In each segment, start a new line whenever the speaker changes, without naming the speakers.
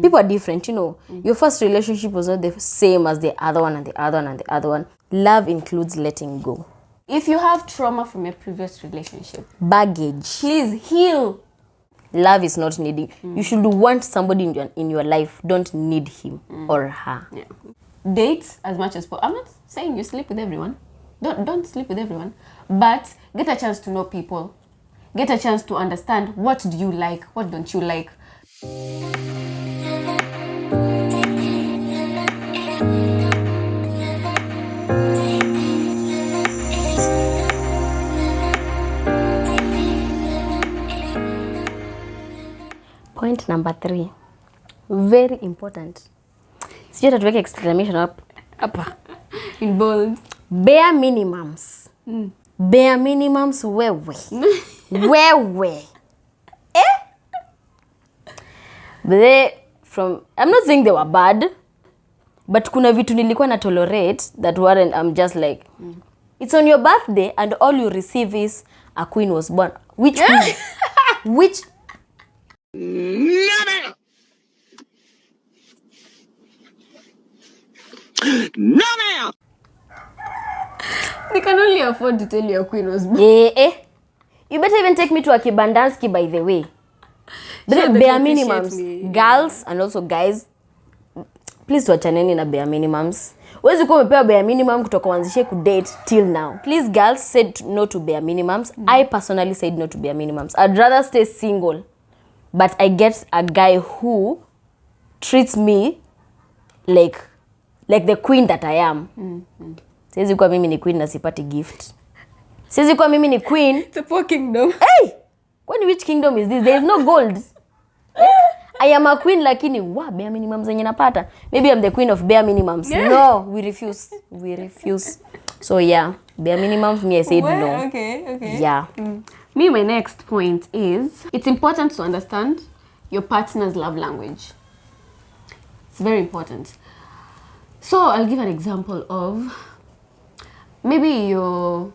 People are different, you know. Your first relationship was not the same as the other one and the other one and the other one. Love includes letting go.
If you have trauma from your previous relationship,
Baggage.
please heal.
Love is not needing. You should want somebody in your life. Don't need him or her.
Yeah. Date as much as possible. I'm not saying you sleep with everyone. Don't sleep with everyone. But get a chance to know people. Get a chance to understand what do you like, what don't you like.
Point number 3. Very important. Sijui tatuweke exclamation hapa.
In bold.
Bare minimums. Bare minimums wewe. Wewe. But I'm not saying they were bad, but kuna vitu nilikuwa na tolerate that weren't. I'm just like, it's on your birthday and all you receive is a queen was born. Which queen? Which?
No, ma'am. They can only afford to tell you a queen was born.
You better even take me to a Kibandanski, by the way. But bare minimums, girls and also guys, please tuachaneni na bare minimums. Wezi kuwa umepewa bare minimum kutoka wanzishe kudate till now. Please girls, said no to bare minimums. I personally said no to bare minimums. I'd rather stay single, but I get a guy who treats me like the queen that I am. Siwezi kuwa mimi ni queen na sipati gift. Siwezi kuwa mimi ni queen.
It's a poor kingdom.
Hey! Which kingdom is this? There is no gold. I am a queen lakini bare minimums zenye napata. Maybe I'm the queen of bare minimums. No, we refuse. We refuse. So yeah, bare minimums, me I said no.
Okay.
Yeah.
Me, my next point is, it's important to understand your partner's love language. It's very important. So I'll give an example of, maybe you're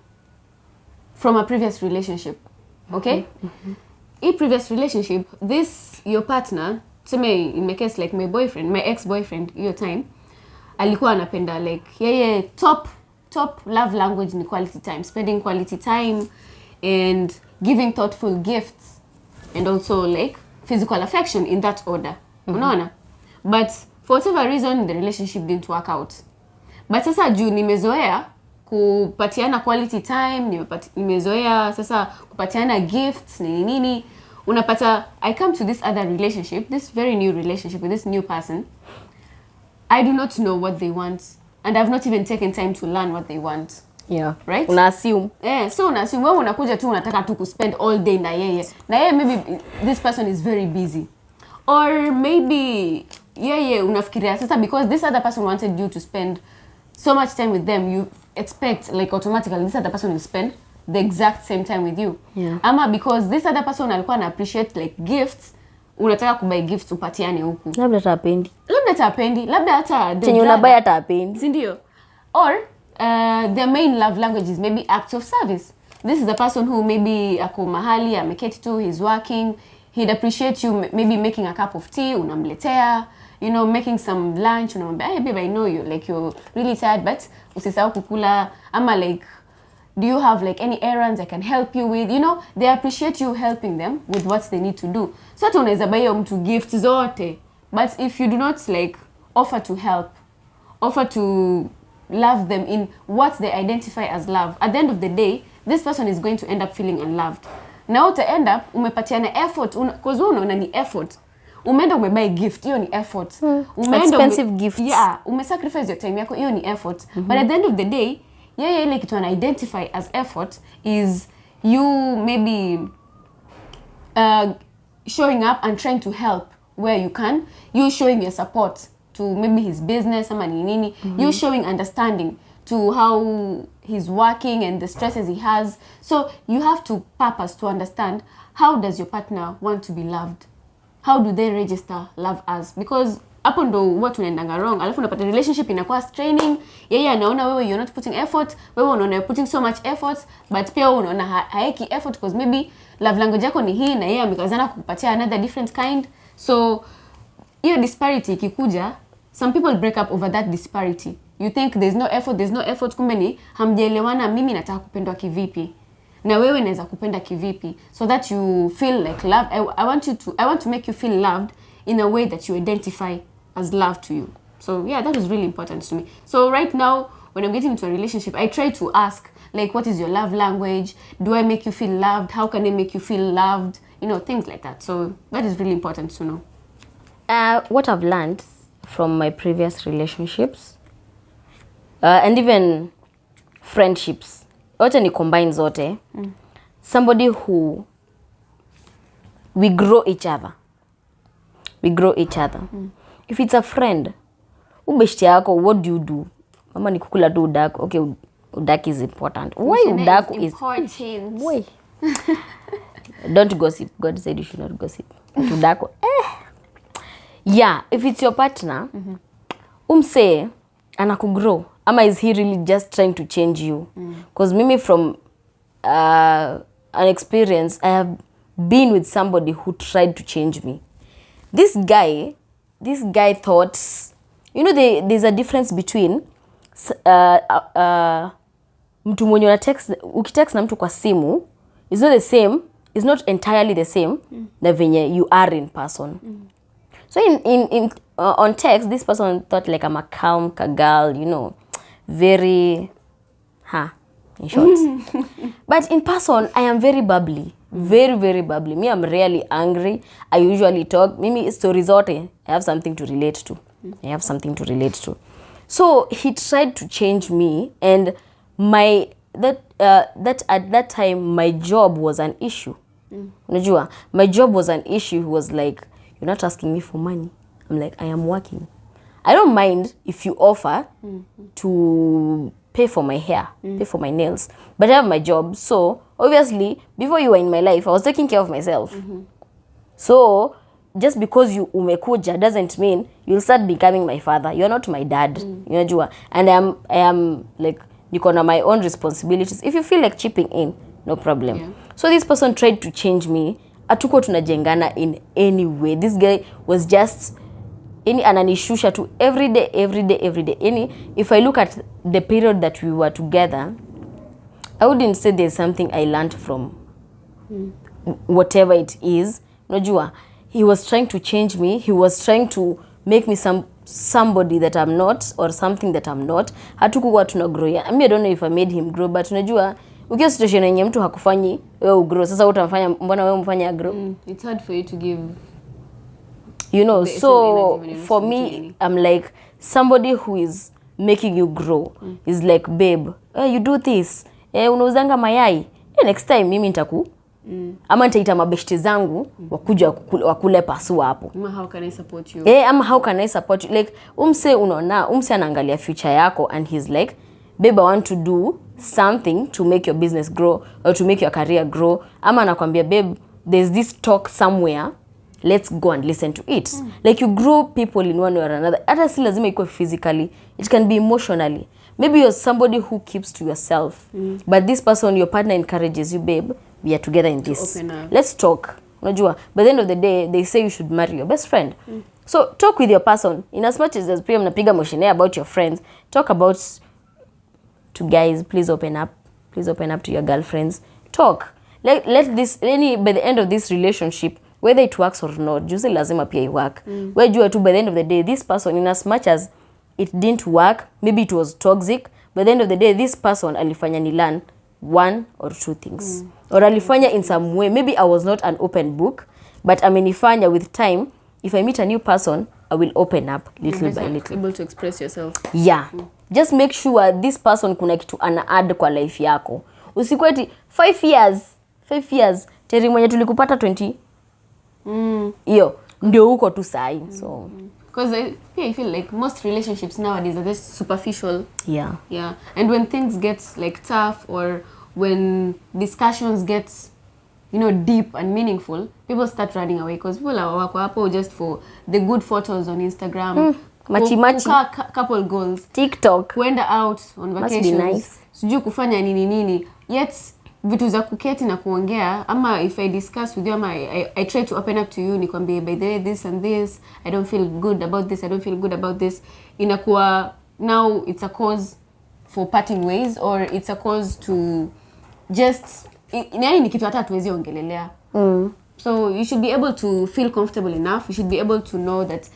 from a previous relationship, okay? In previous relationship, your partner, so in my case, like my boyfriend, my ex-boyfriend, your time, alikuwa anapenda like, top love language ni quality time, spending quality time and giving thoughtful gifts and also like physical affection in that order. Unaona? But for whatever reason, the relationship didn't work out. But sasa juu nimezoea kupatiana quality time, nimezoea sasa kupatiana gifts, nini, unapata, I come to this other relationship, this very new relationship with this new person. I do not know what they want, and I've not even taken time to learn what they want.
Yeah.
Right?
Una assume.
So una assume, wewe unakuja tu unataka tu spend all day na yeye. Na yeye maybe this person is very busy. Or maybe unafikiria sasa because this other person wanted you to spend so much time with them, you expect like automatically this other person will spend the exact same time with you.
Yeah.
Ama because this other person alikuwa na appreciate like gifts, unataka kubuy gifts upatiane huku.
Labda tapendi.
Labda hata
chenye unabuy hata apendi.
Si ndio? Or their main love language is maybe acts of service. This is the person who maybe ako mahali ameketi tu, he's working, he'd appreciate you maybe making a cup of tea, unamletea, you know, making some lunch, unamwambia, hey babe, I know you, like you're really tired, but usisahau kukula. Ama like, do you have like any errands I can help you with? You know, they appreciate you helping them with what they need to do. So hata unaweza buy mtu gift zote, but if you do not like offer to help, offer to love them in what they identify as love, at the end of the day, this person is going to end up feeling unloved. Now to end up umepatiana effort, because unaona ni effort. Umeenda umebuy gift, hiyo ni effort.
Expensive gifts.
Yeah, umesacrifice your time yako, hiyo ni effort. But at the end of the day, ile kitu ana identify as effort is you maybe showing up and trying to help where you can. You showing your support to maybe his business ama nini. You showing understanding to how he's working and the stresses he has. So you have to purpose to understand, how does your partner want to be loved? How do they register love as? Because hapo ndo watu unaendanga wrong. Alafu unapata relationship inakuwa straining. Yeye anaona wewe you're not putting effort. Wewe unaona you're putting so much effort, but pia unaona haeki effort because maybe love language yako ni hii na yeye amekazana kukupatia another different kind. So hiyo disparity ikikuja, some people break up over that disparity. You think there's no effort, kumbe ni hamjaelewana, mimi nataka kupendwa kivipi na wewe naweza kupenda kivipi, so that you feel like love. I want to make you feel loved in a way that you identify as love to you. So yeah, that is really important to me. So right now when I'm getting into a relationship, I try to ask, like, what is your love language? Do I make you feel loved? How can I make you feel loved? You know, things like that. So that is really important to know.
What I've learned from my previous relationships and even friendships, wacha ni combine zote. Somebody who we grow each other. If it's a friend, ubeshti yako, what do you do? Mama ni kukula tu udaku. Okay, udaku is important. Why udaku is
important?
Why? Don't gossip. God said you should not gossip. Udaku. Yeah, if it's your partner, umse anakugrow. Ama is he really just trying to change you? Because mimi from an experience, I have been with somebody who tried to change me. This guy thought, you know, there's a difference between mtu mwenye una text, ukitext na mtu kwa simu, is not the same, is not entirely the same na venye you are in person. So on text, this person thought like I'm a calm girl, you know, very in short. But in person, I am very bubbly. Very, very bubbly. Me, I'm rarely angry. I usually talk. Mimi stories zote, I have something to relate to. So he tried to change me, and that at that time my job was an issue. Unajua, my job was an issue. He was like, you're not asking me for money. I'm like, I am working. I don't mind if you offer to pay for my hair, pay for my nails, but I have my job. So obviously, before you were in my life, I was taking care of myself. So just because you umekuja doesn't mean you'll start becoming my father. You're not my dad. Unajua, and I am like, niko na my own responsibilities. If you feel like chipping in, no problem. Yeah. So this person tried to change me. Atuko tunajengana in any way. This guy was just ananishusha to every day. If I look at the period that we were together, I wouldn't say there's something I learned from whatever it is. Unajua, he was trying to change me. He was trying to make me somebody that I'm not, or something that I'm not. Hatukuwa tunagrow. I mean, I don't know if I made him grow, but unajua, ukiwa situation yenye mtu hakufanyi wewe ugrow, sasa utamfanya, mbona wewe umfanya grow?
It's hard for you to give,
you know. So for me, I'm like, somebody who is making you grow is like, babe, you do this, unauzanga mayai, next time mimi nitaku ama nitaita mabeshte zangu wakuja wakule pasua hapo.
Ama how can I support you?
Ama how can I support you? Like, unaona, anaangalia future yako, and he's like, babe, I want to do something to make your business grow, or to make your career grow. Ama anakwambia, babe, there's this talk somewhere, let's go and listen to it. Like, you grow people in one way or another. Hata si lazima ikuwe physically, it can be emotionally. Maybe you're somebody who keeps to yourself, but this person, your partner, encourages you, babe, we are together in this. Let's talk. Unajua, by the end of the day, they say you should marry your best friend. So talk with your person. In as much as pia mnapiga moshine about your friends, talk about to guys, please open up to your girlfriends. Talk. Let this, by the end of this relationship, whether it works or not, juzi lazima pia i work. Where jua tu, by the end of the day, this person, in as much as it didn't work, maybe it was toxic, by the end of the day, this person alifanya ni learn one or two things. Or alifanya in some way, maybe I was not an open book, but amenifanya with time, if I meet a new person, I will open up little by little.
Able to express yourself.
Yeah. Just make sure this person kuna kitu ana add kwa life yako. Usikweti 5 years teri mwenye tulikupata 20. Iyo ndio huko tu sai. So
because I feel like most relationships nowadays are just superficial.
Yeah.
And when things get like tough, or when discussions get, you know, deep and meaningful, people start running away, because people are wako hapo just for the good photos on Instagram.
Machi.
Couple goals.
TikTok.
Kuenda out on vacations.
Must be nice.
Sijui kufanya nini. Yet vitu za kuketi na kuongea, ama if I discuss with you, ama I try to open up to you, nikwambie by the way this and this, I don't feel good about this, I don't feel good about this, inakuwa now it's a cause for parting ways, or it's a cause to just ni kitu hata hatuwezi ongelelea. So you should be able to feel comfortable enough. You should be able to know that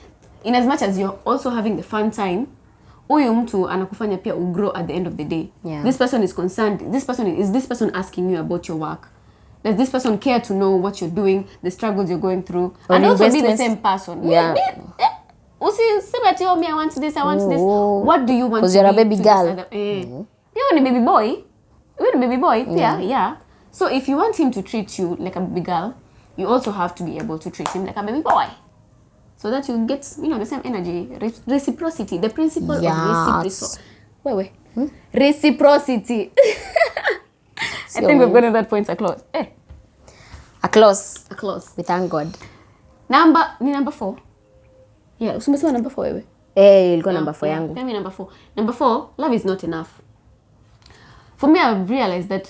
in as much as you're also having the fun time, huyu mtu anakufanya pia ugrow at the end of the day.
Yeah.
This person is concerned. This person asking you about your work? Does this person care to know what you're doing, the struggles you're going through?
Or
and also be the same person.
Yeah.
Usiseme ati me I want this, I want this. What do you want?
Because you're a baby girl.
You're a baby boy. You're a baby boy. Yeah. So if you want him to treat you like a baby girl, you also have to be able to treat him like a baby boy. So that you get, the same energy. Reciprocity. The principle of reciprocity. Reciprocity. I think we've gotten that point across.
A close. We thank God.
Number 4. Yeah, umesema number 4 wewe.
Ilikuwa number 4 yangu.
Tell me number 4. Number 4, love is not enough. For me, I've realized that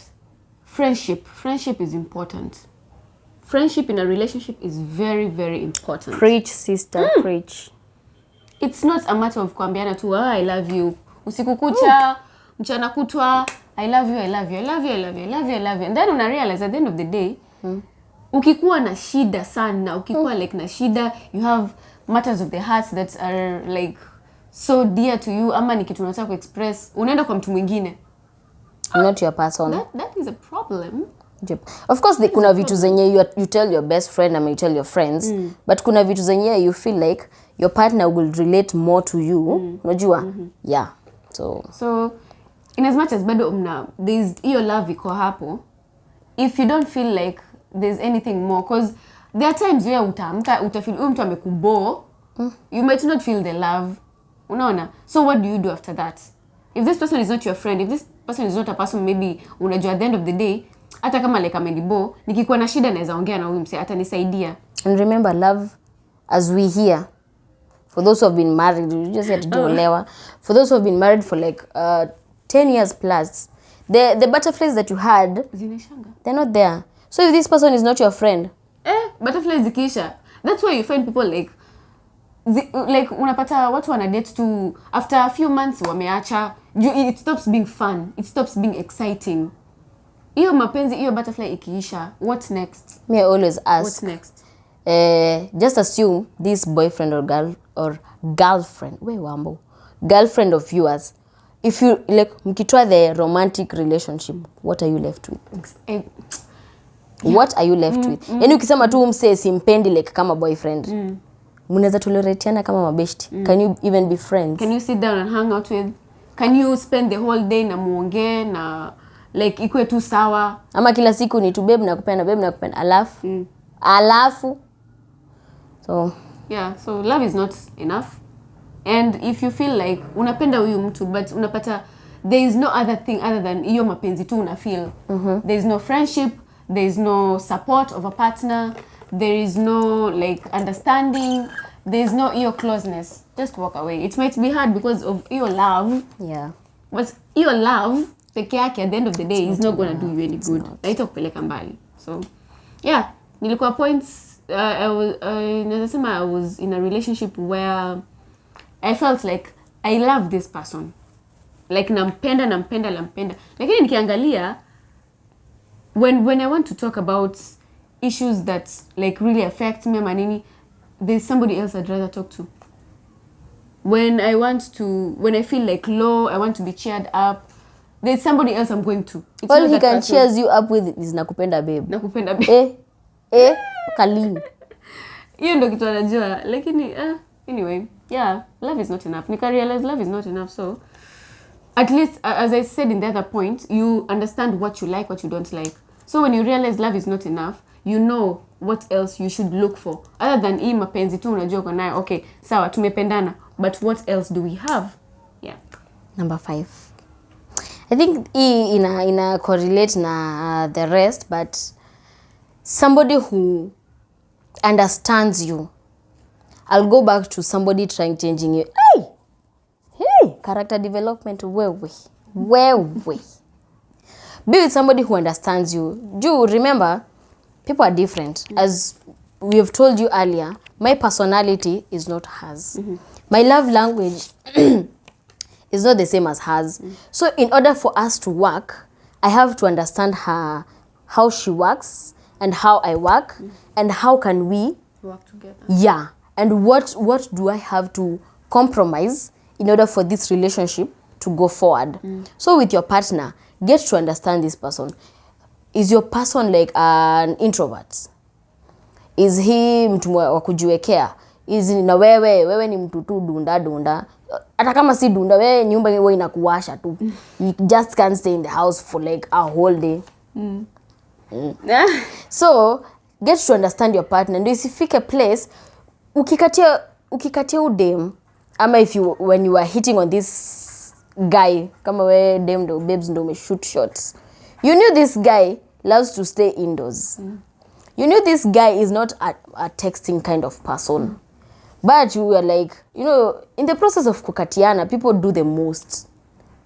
friendship is important. Friendship in a relationship is very, very important.
Preach, sister, preach.
It's not a matter of kuambiana tu, I love you. Usiku kucha, mchana kutwa, I love you. And then una realize at the end of the day, ukikuwa na shida sana, ukikuwa like na shida, you have matters of the heart that are like so dear to you, ama ni kitu unataka kuexpress, unaenda kwa mtu mwingine.
Not your person.
That is a problem.
Of course, kuna vitu zenye you tell your best friend and you tell your friends, but kuna vitu zenye you feel like your partner will relate more to you. Unajua? Yeah.
So in as much as bado there's your love iko hapo, if you don't feel like there's anything more, because there are times where utafeel mtu amekubo, you might not feel the love. Unaona? So what do you do after that? If this person is not your friend, if this person is not a person maybe unajua at the end of the day, hata kama like amenibo, nikikuwa na shida naweza ongea na huyu mse atanisaidia.
And remember, love, as we hear, for those who have been married, you just had to do for those who have been married for like 10 years plus, the butterflies that you had, they're not there. So if this person is not your friend,
butterflies zikisha. That's why you find people like unapata watu wana date to after a few months wameacha. It stops being fun. It stops being exciting. Hiyo mapenzi, hiyo butterfly ikiisha, what's next?
Me, I always ask,
what's next?
Just assume this boyfriend or girlfriend, Wambo, girlfriend of yours, if you like mkitoa the romantic relationship, what are you left with? What are you left with? Yani ukisema tu mse simpendi like kama boyfriend, mnaweza toleratiana kama mabeshti. Can you even be friends?
Can you sit down and hang out with? Can you spend the whole day na muongee na like ikue tu sawa? Ama
kila siku ni tu babe nakupenda alafu. So
yeah, so love is not enough. And if you feel like unapenda huyu mtu but unapata there is no other thing other than hiyo mapenzi tu una feel. There is no friendship, there is no support of a partner, there is no like understanding, there is no your closeness, just walk away. It might be hard because of your love.
Yeah.
But your love peke yake at the end of the day is not going to do you any good. Haitakupeleka mbali. So yeah, nilikuwa points I was in a relationship where I felt like I love this person. Like nampenda. Lakini nikiangalia when I want to talk about issues that like really affect me manini, there's somebody else I'd rather talk to. When I feel like low, I want to be cheered up, there's somebody else I'm going to.
It's all he can cheers you up with is nakupenda babe. Kalini.
Hiyo ndo kitu anajua. Lakini anyway, yeah, love is not enough. Nika realize love is not enough. So at least as I said in the other point, you understand what you like, what you don't like. So when you realize love is not enough, you know what else you should look for other than hii mapenzi tu unajua uko nayo. Okay, sawa tumependana, but what else do we have? Yeah.
Number 5. I think hii ina correlate na the rest, but somebody who understands you. I'll go back to somebody changing you. Hey, character development, wewe. Be with somebody who understands you. Do remember, people are different. As we have told you earlier, my personality is not hers. My love language is not the same as hers. So in order for us to work, I have to understand her, how she works and how I work, and how can we
Work together.
yeah, and what do I have to compromise in order for this relationship to go forward. So with your partner, get to understand this person. Is your person like an introvert? Is he mtu wa kujiwekea? Is na wewe ni mtu tu dunda. Hata kama si dunda, wewe nyumba wewe inakuwasha tu. You just can't stay in the house for like a whole day. So get to understand your partner. Ndio isifike place ukikatia udem, ama when you are hitting on this guy, kama we dem ndo babes ndo umeshoot shots, you knew this guy loves to stay indoors. You knew this guy is not a texting kind of person. But you were like, in the process of kukatiana, people do the most.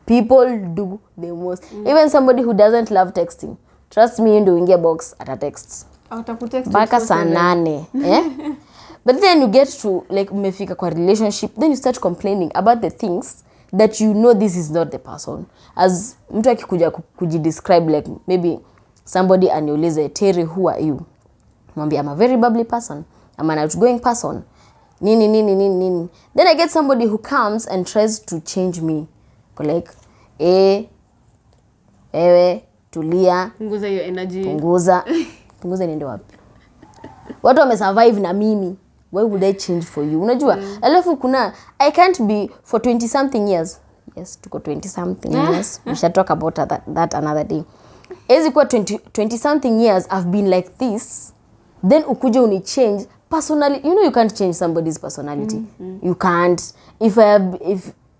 Even somebody who doesn't love texting, trust me, ndo ingia box ata text mpaka saa 8. But then you get to like umefika kwa relationship, then you start complaining about the things that you know this is not the person. As mtu akikuja kujidescribe, like maybe somebody aniulize, Terry, who are you? Mwambie, I'm a very bubbly person, I'm an outgoing person, nini. Then I get somebody who comes and tries to change me. Like, ewe tulia,
Punguza your energy.
Punguza niende wapi? Watu wamesurvive na mimi. Why would I change for you? Unajua? Alafu kuna, I can't be for 20 something years. Yes, tuko 20 something years. We shall talk about that another day. Ezi kwa 20 something years I've been like this. Then ukuje uni change personally. You can't change somebody's personality. You can't. If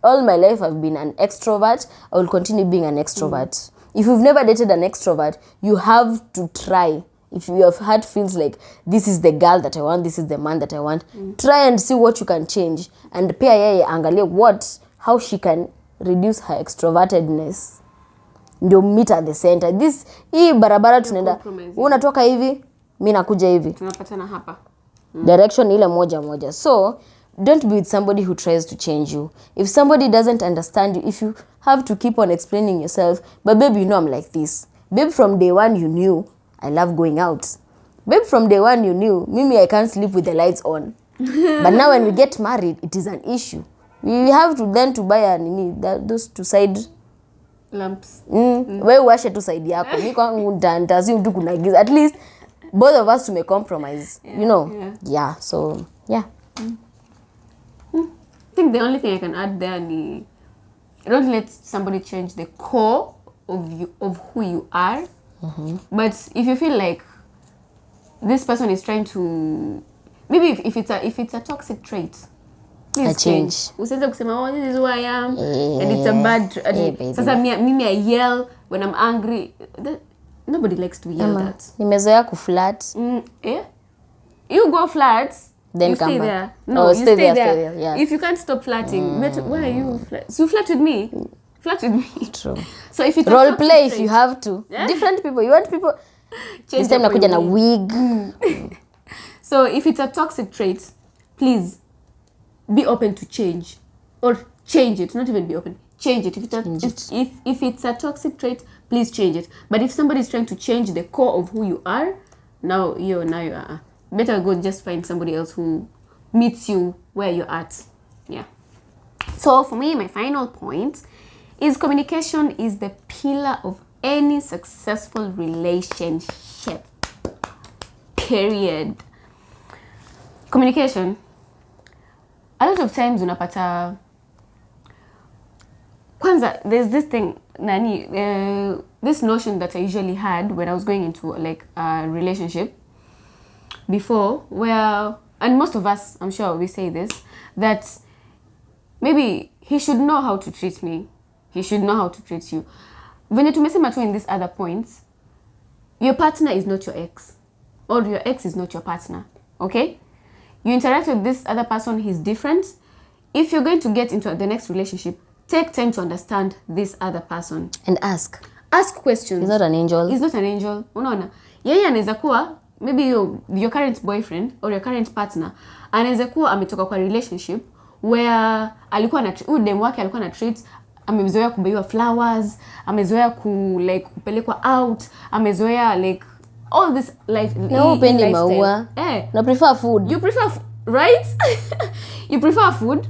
all my life I've been an extrovert, I will continue being an extrovert. If you've never dated an extrovert, you have to try. If you have had feels like, this is the girl that I want, this is the man that I want, try and see what you can change. And pia yeye angalie how she can reduce her extrovertedness. Ndio meet at the center. Hii barabara tunaenda, unatoka hivi, mimi nakuja hivi.
Tunapatana hapa.
Direction ile moja. So, don't be with somebody who tries to change you. If somebody doesn't understand you, if you have to keep on explaining yourself, but babe, I'm like this. Babe, from day one you knew I love going out. Babe, from day one you knew Mimi, I can't sleep with the lights on. But now when we get married, it is an issue. We have to then to buy those two side
lamps.
Wewe washe tu side yako. Mimi kwangu nitazi mtu kuna giza. At least both of us to make compromise. Yeah. So yeah.
I think the only thing I can add there is don't let somebody change the core of who you are. But if you feel like this person is trying to, maybe if it's a toxic trait, please change. Usianze kusema, this is who I am, and it's a bad. Sasa mimi I yell when I'm angry. Nobody likes to yell that.
Nimezoea kuflat.
You go flat.
Then
you
come
stay
back.
there. No, you stay there.
Yeah.
If you can't stop flirting, why are you so you flirt with me? Flirt with me.
True.
So if it's
role play, if you have to. Different people. You want people. This time nakuja na wig.
So if it's a toxic trait, please be open to change, or change it. Not even be open. Change it. If it's a toxic trait, please change it. But if somebody is trying to change the core of who you are, now you are. Better go just find somebody else who meets you where you're at. Yeah. So for me, my final point is communication is the pillar of any successful relationship. Period. Communication. A lot of times unapata kwanza, there's this thing this notion that I usually had when I was going into like a relationship before, where, and most of us, I'm sure we say this, that maybe he should know how to treat me, he should know how to treat you. When tumesema tu in these other points, your partner is not your ex, or your ex is not your partner, okay? You interact with this other person, he's different. If you're going to get into the next relationship, take time to understand this other person.
And ask
Ask questions.
He's not an angel.
He's not an angel. Unaona? Yeye anaweza kuwa maybe your current boyfriend or your current partner anaweza kuwa ametoka kwa relationship where alikuwa na dem wake alikuwa na treat, amezoea kubaiwa flowers, amezoea kupelekwa out, amezoea like all this life.
No, upendi maua. Na prefer food.
You prefer right? You prefer food.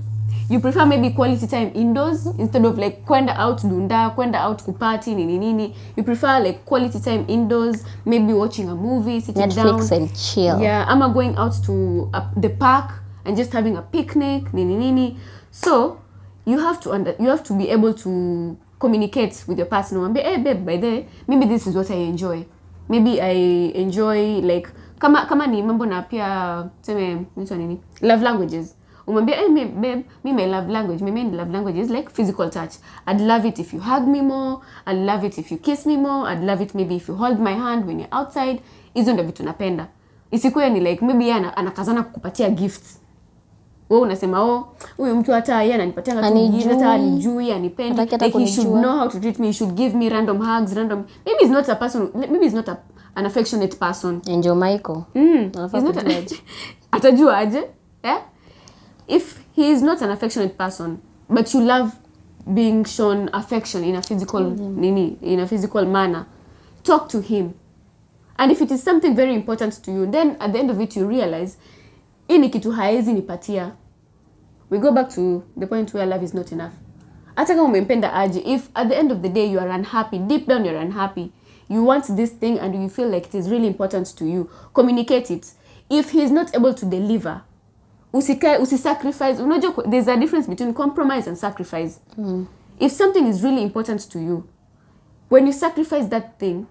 You prefer maybe quality time indoors instead of like kwenda out dunda, kwenda out kuparty nini. You prefer like quality time indoors, maybe watching a movie, sitting
Netflix
down.
and chill.
Yeah, I'm going out to the park and just having a picnic nini. So, you have to be able to communicate with your partner. Hey babe, by the way, maybe this is what I enjoy. Maybe I enjoy like kama ni mambo na pia tuseme nini? Love languages. Umwambia, hey babe, my love language, my main love language is like physical touch. I'd love it if you hug me more. I'd love it if you kiss me more. I'd love it maybe if you hold my hand when you're outside. Hizo ndio vitu napenda. Isikuwe ni like maybe yeye anakazana kukupatia gifts. Wewe unasema huyu mtu hata yeye ananipatia gifts, hata alijui anipendi. Like he should know how to treat me. He should give me random hugs, maybe he's not a person, maybe he's not an affectionate person.
Angel Michael.
He's not atajua aje? If he is not an affectionate person, but you love being shown affection in a physical manner, talk to him. And if it is something very important to you, then at the end of it you realize, ini kitu haezi nipatia. We go back to the point where love is not enough. Hata kama umempenda aje, if at the end of the day you are unhappy, deep down you're unhappy, you want this thing and you feel like it is really important to you, communicate it. If he is not able to deliver, usisacrifice. Unajua, there's a difference between compromise and sacrifice. If something is really important to you, when you sacrifice that thing,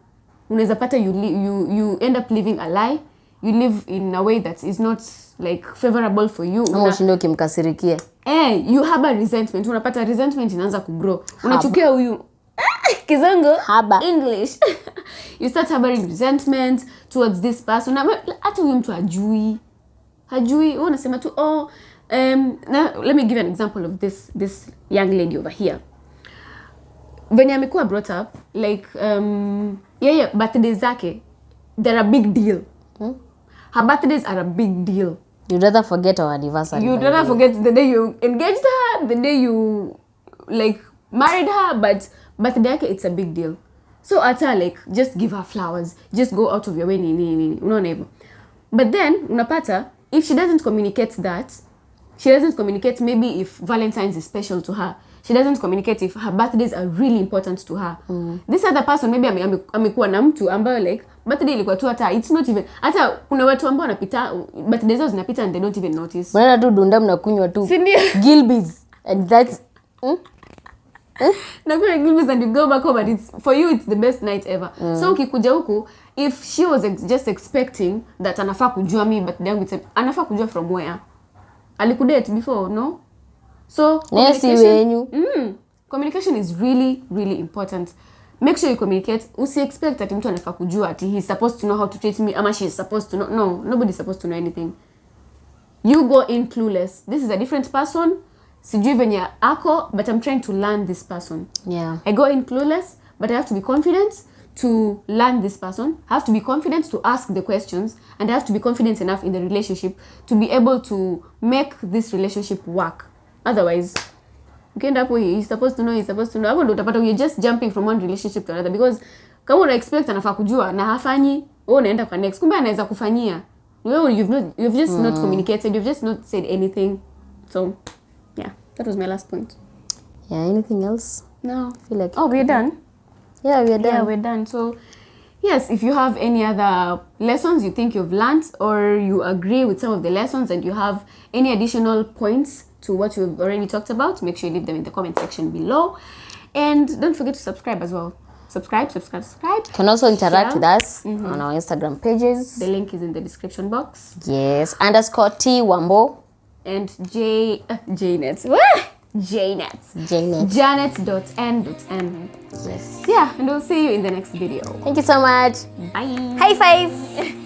unaweza pata you end up living a lie. You live in a way that is not like favorable for you.
Unashinda ukimkasirikia.
You have a resentment. Unapata resentment inaanza kugrow. Unachukia huyu Kizungu
haba
English. You start harboring resentment towards this person. Hata huyu mtu hajui. Wewe unasema tu now let me give an example of this young lady over here. Venye amekuwa brought up like birthdays zake, they're a big deal. Her birthdays are a big deal.
You'd rather forget our anniversary.
You'd rather forget the day you engaged her, the day you like married her, but birthday yake, it's a big deal. So ata like just give her flowers, just go out of your way nini. Unaona hivyo. But then unapata if she doesn't communicate that, she doesn't communicate maybe if Valentine's is special to her. She doesn't communicate if her birthdays are really important to her. This other person maybe amekuwa na mtu ambayo like birthday ilikuwa tu hata it's not even hata kuna watu ambao wanapita birthdays zao zinapita and they don't even notice.
Mwana tu dunda mnakunywa tu Gilbey's and that's
nakunywa Gilbey's and you go back home and for you it's the best night ever. So ukikuja huku, if she was just expecting that anafaa kujua mimi birthday yangu, anafaa kujua from where? Alikudate before, no? So communication is really, really important. Make sure you communicate. Usi expect that mtu anafaa kujua ati he's supposed to know how to treat me ama she is supposed to know. No, nobody's supposed to know anything. You go in clueless. This is a different person. Sijui venye ako, but I'm trying to learn this person.
Yeah.
I go in clueless, but I have to be confident to learn this person. I have to be confident to ask the questions, and I have to be confident enough in the relationship to be able to make this relationship work. Otherwise, ukienda hapo he's supposed to know. Hapo ndo utapata you're just jumping from one relationship to another, because kama una expect anafaa kujua na hafanyi, wewe unaenda kwa next. Kumbe anaweza kufanyia. You've just not communicated, you've just not said anything. So, yeah, that was my last point.
Yeah, anything else?
No.
I feel like
we're done.
Yeah, we're done.
Yeah, we're done. So, yes, if you have any other lessons you think you've learned, or you agree with some of the lessons and you have any additional points to what we've already talked about, make sure you leave them in the comment section below. And don't forget to subscribe as well. Subscribe.
You can also interact with us on our Instagram pages.
The link is in the description box.
Yes, _T Wambo.
And Janet. Janet.n.n.
Yes.
Yeah, and we'll see you in the next video.
Thank you so much.
Bye.
High five.